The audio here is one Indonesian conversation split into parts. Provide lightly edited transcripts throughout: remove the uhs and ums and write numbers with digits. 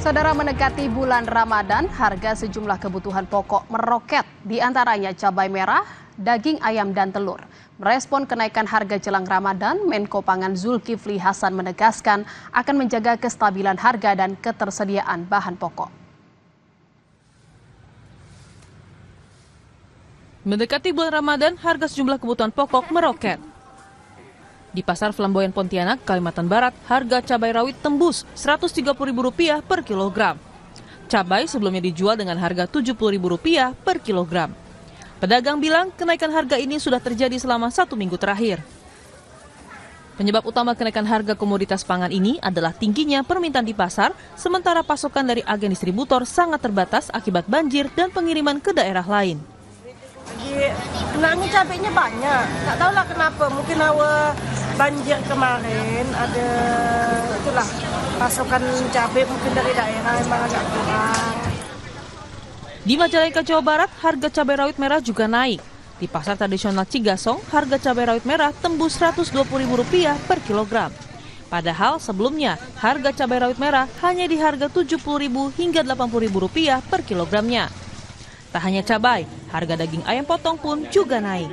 Saudara, mendekati bulan Ramadan, harga sejumlah kebutuhan pokok meroket, di antaranya cabai merah, daging ayam dan telur. Merespon kenaikan harga jelang Ramadan, Menko Pangan Zulkifli Hasan menegaskan akan menjaga kestabilan harga dan ketersediaan bahan pokok. Mendekati bulan Ramadan, harga sejumlah kebutuhan pokok meroket. Di Pasar Flamboyan Pontianak, Kalimantan Barat, harga cabai rawit tembus Rp130.000 per kilogram. Cabai sebelumnya dijual dengan harga Rp70.000 per kilogram. Pedagang bilang kenaikan harga ini sudah terjadi selama 1 minggu terakhir. Penyebab utama kenaikan harga komoditas pangan ini adalah tingginya permintaan di pasar, sementara pasokan dari agen distributor sangat terbatas akibat banjir dan pengiriman ke daerah lain. Kenanya cabenya banyak, nggak tahu lah kenapa, mungkin awal banjir kemarin ada itulah pasokan cabai mungkin dari daerah memang agak kurang. Di Majalengka, Jawa Barat, harga cabai rawit merah juga naik. Di pasar tradisional Cigasong, harga cabai rawit merah tembus Rp120.000 per kilogram. Padahal sebelumnya harga cabai rawit merah hanya di harga Rp70.000 hingga Rp80.000 per kilogramnya. Tak hanya cabai, harga daging ayam potong pun juga naik.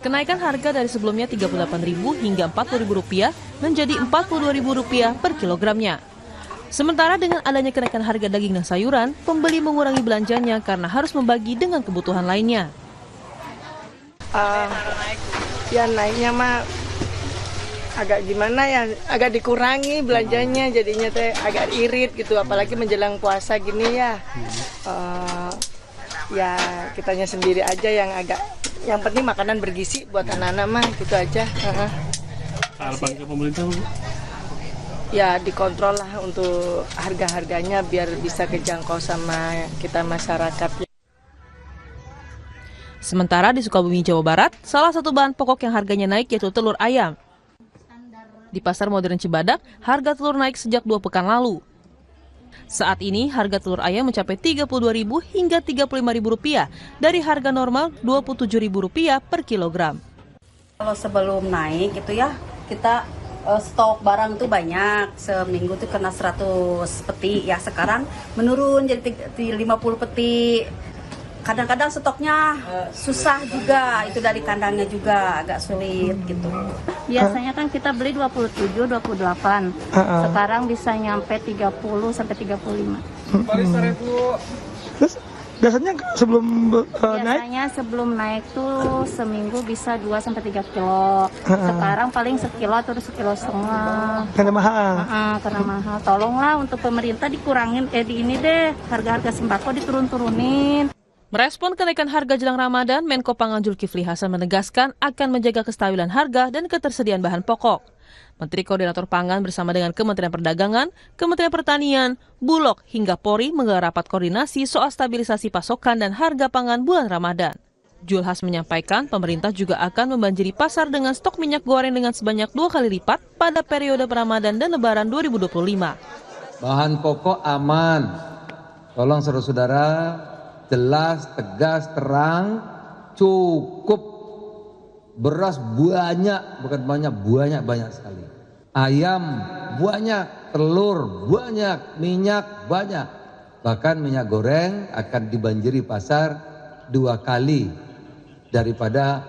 Kenaikan harga dari sebelumnya Rp38.000 hingga Rp40.000 menjadi Rp42.000 per kilogramnya. Sementara dengan adanya kenaikan harga daging dan sayuran, pembeli mengurangi belanjanya karena harus membagi dengan kebutuhan lainnya. Ya naiknya mah agak gimana ya, agak dikurangi belanjanya, jadinya teh agak irit gitu, apalagi menjelang puasa gini ya. Ya kitanya sendiri aja yang yang penting makanan bergizi buat anak-anak mah, gitu aja. Harapan ke pemerintah, Bu? Ya dikontrol lah untuk harga-harganya biar bisa kejangkau sama kita masyarakat. Sementara di Sukabumi, Jawa Barat, salah satu bahan pokok yang harganya naik yaitu telur ayam. Di Pasar Modern Cibadak, harga telur naik sejak 2 pekan lalu. Saat ini harga telur ayam mencapai Rp32.000 hingga Rp35.000 dari harga normal Rp27.000 per kilogram. Kalau sebelum naik gitu ya, kita stok barang tuh banyak, seminggu tuh kena 100 peti, ya sekarang menurun jadi 50 peti. Kadang-kadang stoknya susah juga, itu dari kandangnya juga agak sulit gitu. Biasanya kan kita beli 27, 28. Sekarang bisa nyampe 30 sampai 35. Terus biasanya sebelum naik? Biasanya sebelum naik tuh seminggu bisa 2 sampai 3 kilo. Sekarang paling sekilo atau 1,5 kilo. Karena mahal. Karena mahal. Tolonglah untuk pemerintah dikurangin di ini deh, harga-harga sembako diturun-turunin. Merespon kenaikan harga jelang Ramadan, Menko Pangan Zulkifli Hasan menegaskan akan menjaga kestabilan harga dan ketersediaan bahan pokok. Menteri Koordinator Pangan bersama dengan Kementerian Perdagangan, Kementerian Pertanian, Bulog hingga Polri menggelar rapat koordinasi soal stabilisasi pasokan dan harga pangan bulan Ramadan. Zulhas menyampaikan pemerintah juga akan membanjiri pasar dengan stok minyak goreng dengan sebanyak 2 kali lipat pada periode Ramadan dan Lebaran 2025. Bahan pokok aman. Tolong saudara-saudara, jelas, tegas, terang, cukup. Beras banyak, bukan banyak sekali. Ayam banyak, telur banyak, minyak banyak. Bahkan minyak goreng akan dibanjiri pasar 2 kali daripada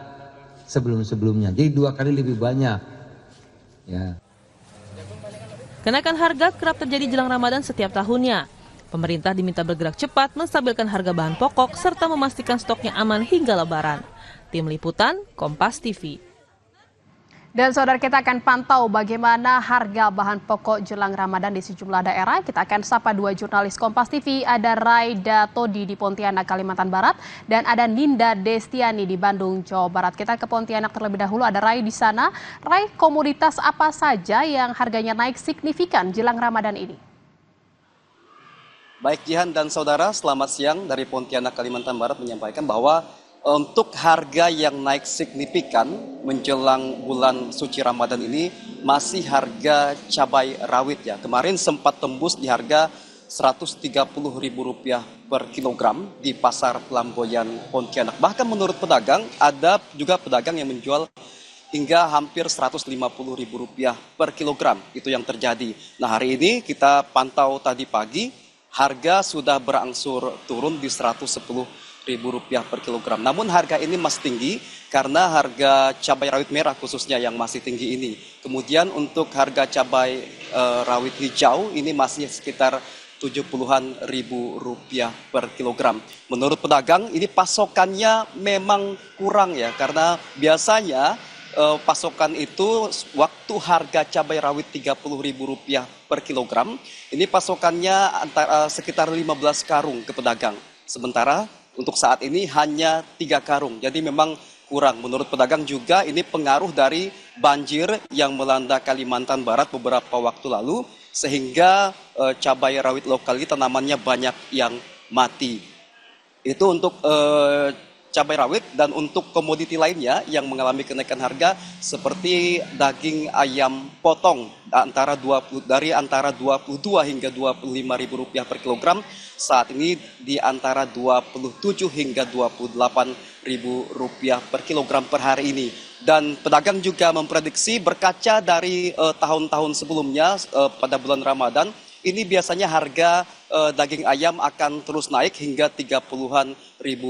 sebelum-sebelumnya. Jadi 2 kali lebih banyak. Ya. Kenaikan harga kerap terjadi jelang Ramadan setiap tahunnya. Pemerintah diminta bergerak cepat menstabilkan harga bahan pokok serta memastikan stoknya aman hingga Lebaran. Tim Liputan, Kompas TV. Dan saudara, kita akan pantau bagaimana harga bahan pokok jelang Ramadan di sejumlah daerah. Kita akan sapa 2 jurnalis Kompas TV, ada Raida Todi di Pontianak, Kalimantan Barat, dan ada Ninda Destiani di Bandung, Jawa Barat. Kita ke Pontianak terlebih dahulu, ada Rai di sana. Rai, komoditas apa saja yang harganya naik signifikan jelang Ramadan ini? Baik Jihan dan saudara, selamat siang dari Pontianak, Kalimantan Barat menyampaikan bahwa untuk harga yang naik signifikan menjelang bulan suci Ramadan ini masih harga cabai rawit ya. Kemarin sempat tembus di harga Rp130.000 per kilogram di Pasar Flamboyan Pontianak. Bahkan menurut pedagang, ada juga pedagang yang menjual hingga hampir Rp150.000 per kilogram. Itu yang terjadi. Nah, hari ini kita pantau tadi pagi, harga sudah berangsur turun di Rp110.000 per kilogram. Namun harga ini masih tinggi karena harga cabai rawit merah khususnya yang masih tinggi ini. Kemudian untuk harga cabai rawit hijau ini masih sekitar Rp70.000 per kilogram. Menurut pedagang ini pasokannya memang kurang ya, karena biasanya pasokan itu waktu harga cabai rawit Rp30.000 per kilogram, ini pasokannya sekitar 15 karung ke pedagang. Sementara untuk saat ini hanya 3 karung, jadi memang kurang. Menurut pedagang juga ini pengaruh dari banjir yang melanda Kalimantan Barat beberapa waktu lalu, sehingga cabai rawit lokal ini tanamannya banyak yang mati. Itu untuk cabai rawit. Dan untuk komoditi lainnya yang mengalami kenaikan harga seperti daging ayam potong dari antara 22 hingga Rp25.000 per kilogram, saat ini di antara Rp27 hingga Rp28.000 per kilogram per hari ini. Dan pedagang juga memprediksi berkaca dari tahun-tahun sebelumnya pada bulan Ramadan, ini biasanya harga daging ayam akan terus naik hingga Rp30.000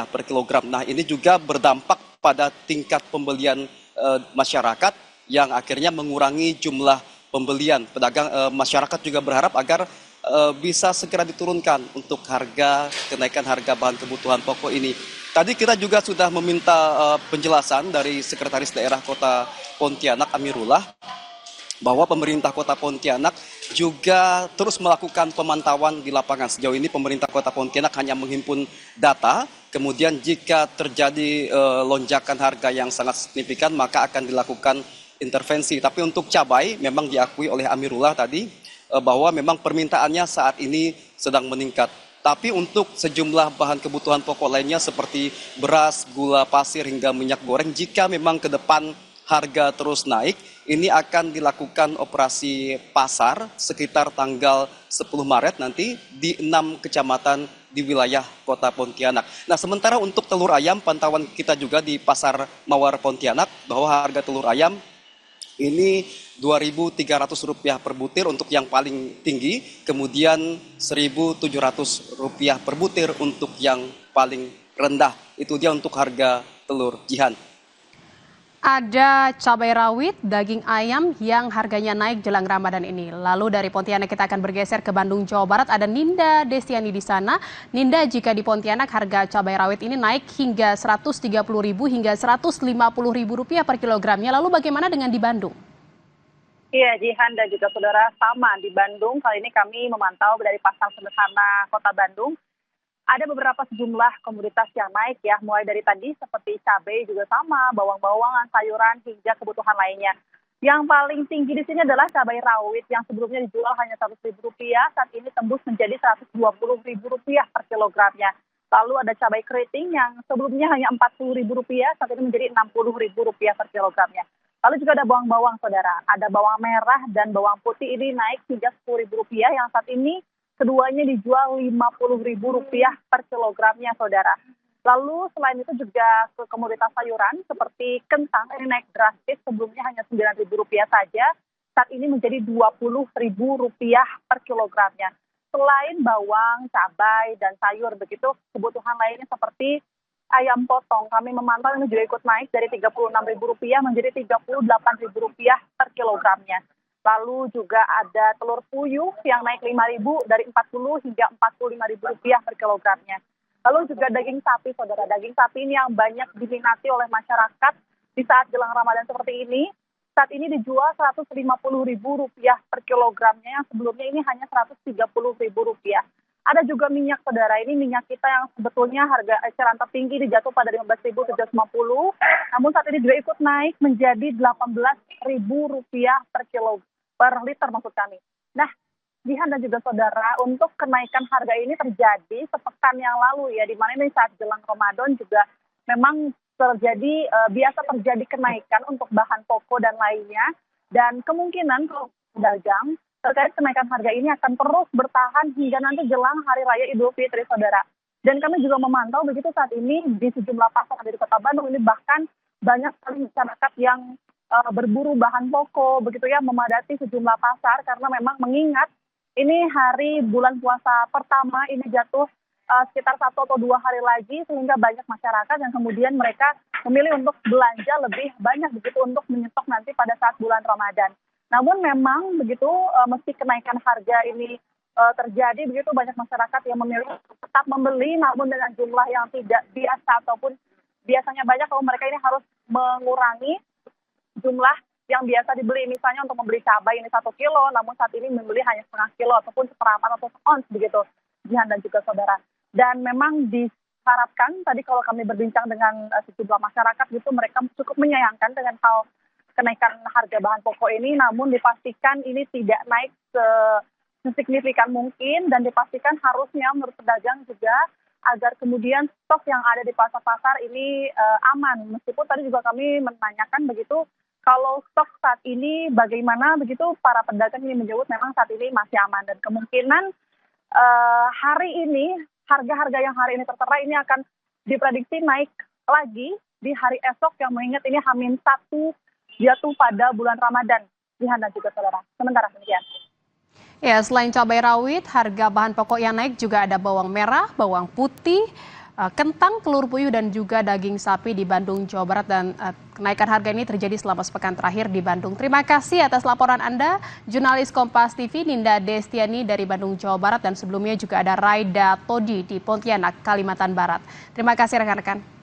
per kilogram. Nah, ini juga berdampak pada tingkat pembelian masyarakat yang akhirnya mengurangi jumlah pembelian. Masyarakat juga berharap agar bisa segera diturunkan untuk kenaikan harga bahan kebutuhan pokok ini. Tadi kita juga sudah meminta penjelasan dari Sekretaris Daerah Kota Pontianak Amirullah, bahwa pemerintah Kota Pontianak juga terus melakukan pemantauan di lapangan. Sejauh ini pemerintah Kota Pontianak hanya menghimpun data, kemudian jika terjadi lonjakan harga yang sangat signifikan maka akan dilakukan intervensi. Tapi untuk cabai memang diakui oleh Amirullah tadi bahwa memang permintaannya saat ini sedang meningkat. Tapi untuk sejumlah bahan kebutuhan pokok lainnya seperti beras, gula pasir hingga minyak goreng, jika memang ke depan harga terus naik, ini akan dilakukan operasi pasar sekitar tanggal 10 Maret nanti di 6 kecamatan di wilayah Kota Pontianak. Nah, sementara untuk telur ayam, pantauan kita juga di Pasar Mawar Pontianak bahwa harga telur ayam ini Rp2.300 per butir untuk yang paling tinggi, kemudian Rp1.700 per butir untuk yang paling rendah. Itu dia untuk harga telur. Jihan. Ada cabai rawit, daging ayam yang harganya naik jelang Ramadan ini. Lalu dari Pontianak kita akan bergeser ke Bandung, Jawa Barat. Ada Ninda Destiani di sana. Ninda, jika di Pontianak harga cabai rawit ini naik hingga Rp130.000 hingga Rp150.000 per kilogramnya. Lalu bagaimana dengan di Bandung? Iya, Jihan dan juga saudara, sama di Bandung. Kali ini kami memantau dari pasar sederhana Kota Bandung. Ada beberapa sejumlah komoditas yang naik ya, mulai dari tadi seperti cabai juga sama, bawang-bawangan, sayuran, hingga kebutuhan lainnya. Yang paling tinggi di sini adalah cabai rawit yang sebelumnya dijual hanya Rp100.000, saat ini tembus menjadi Rp120.000 per kilogramnya. Lalu ada cabai keriting yang sebelumnya hanya Rp40.000, saat ini menjadi Rp60.000 per kilogramnya. Lalu juga ada bawang-bawang, saudara. Ada bawang merah dan bawang putih ini naik hingga Rp10.000 yang saat ini keduanya dijual Rp50.000 per kilogramnya, saudara. Lalu selain itu juga ke komoditas sayuran seperti kentang ini naik drastis, sebelumnya hanya Rp9.000 saja, saat ini menjadi Rp20.000 per kilogramnya. Selain bawang, cabai, dan sayur, begitu kebutuhan lainnya seperti ayam potong, kami memantau ini juga ikut naik dari Rp36.000 menjadi Rp38.000 per kilogramnya. Lalu juga ada telur puyuh yang naik Rp5.000 dari Rp40 hingga Rp45.000 per kilogramnya. Lalu juga daging sapi, saudara. Daging sapi ini yang banyak diminati oleh masyarakat di saat jelang Ramadan seperti ini. Saat ini dijual Rp150.000 per kilogramnya, yang sebelumnya ini hanya Rp130.000. Ada juga minyak, saudara. Ini minyak kita yang sebetulnya harga eceran tertinggi dijatuh pada Rp15.750. Namun saat ini juga ikut naik menjadi Rp18.000 per liter maksud kami. Nah, Jihan dan juga saudara, untuk kenaikan harga ini terjadi sepekan yang lalu ya, di mana ini saat jelang Ramadan juga memang biasa terjadi kenaikan untuk bahan pokok dan lainnya. Dan kemungkinan kalau pedagang terkait kenaikan harga ini akan terus bertahan hingga nanti jelang Hari Raya Idul Fitri, saudara. Dan kami juga memantau begitu saat ini di sejumlah pasar di Kota Bandung ini bahkan banyak sekali masyarakat yang berburu bahan pokok begitu ya, memadati sejumlah pasar karena memang mengingat ini hari bulan puasa pertama, ini jatuh sekitar 1 atau 2 hari lagi, sehingga banyak masyarakat yang kemudian mereka memilih untuk belanja lebih banyak begitu untuk menyetok nanti pada saat bulan Ramadan. Namun memang begitu meski kenaikan harga ini terjadi begitu, banyak masyarakat yang memilih tetap membeli namun dengan jumlah yang tidak biasa ataupun biasanya banyak, kalau mereka ini harus mengurangi jumlah yang biasa dibeli. Misalnya untuk membeli cabai ini 1 kilo, namun saat ini membeli hanya setengah kilo ataupun seperempat atau seons begitu, Jihan dan juga saudara. Dan memang diharapkan, tadi kalau kami berbincang dengan sejumlah masyarakat gitu, mereka cukup menyayangkan dengan hal kenaikan harga bahan pokok ini, namun dipastikan ini tidak naik sesignifikan mungkin, dan dipastikan harusnya menurut pedagang juga agar kemudian stok yang ada di pasar-pasar ini aman. Meskipun tadi juga kami menanyakan begitu, kalau stok saat ini bagaimana begitu, para pedagang ini menyebut memang saat ini masih aman, dan kemungkinan hari ini harga-harga yang hari ini tertera ini akan diprediksi naik lagi di hari esok, yang mengingat ini H-1 jatuh pada bulan Ramadan, Jihan dan juga saudara. Sementara demikian. Ya, selain cabai rawit, harga bahan pokok yang naik juga ada bawang merah, bawang putih, kentang, telur puyuh, dan juga daging sapi di Bandung, Jawa Barat. Dan kenaikan harga ini terjadi selama sepekan terakhir di Bandung. Terima kasih atas laporan Anda, jurnalis Kompas TV Ninda Destiani dari Bandung, Jawa Barat. Dan sebelumnya juga ada Raida Todi di Pontianak, Kalimantan Barat. Terima kasih rekan-rekan.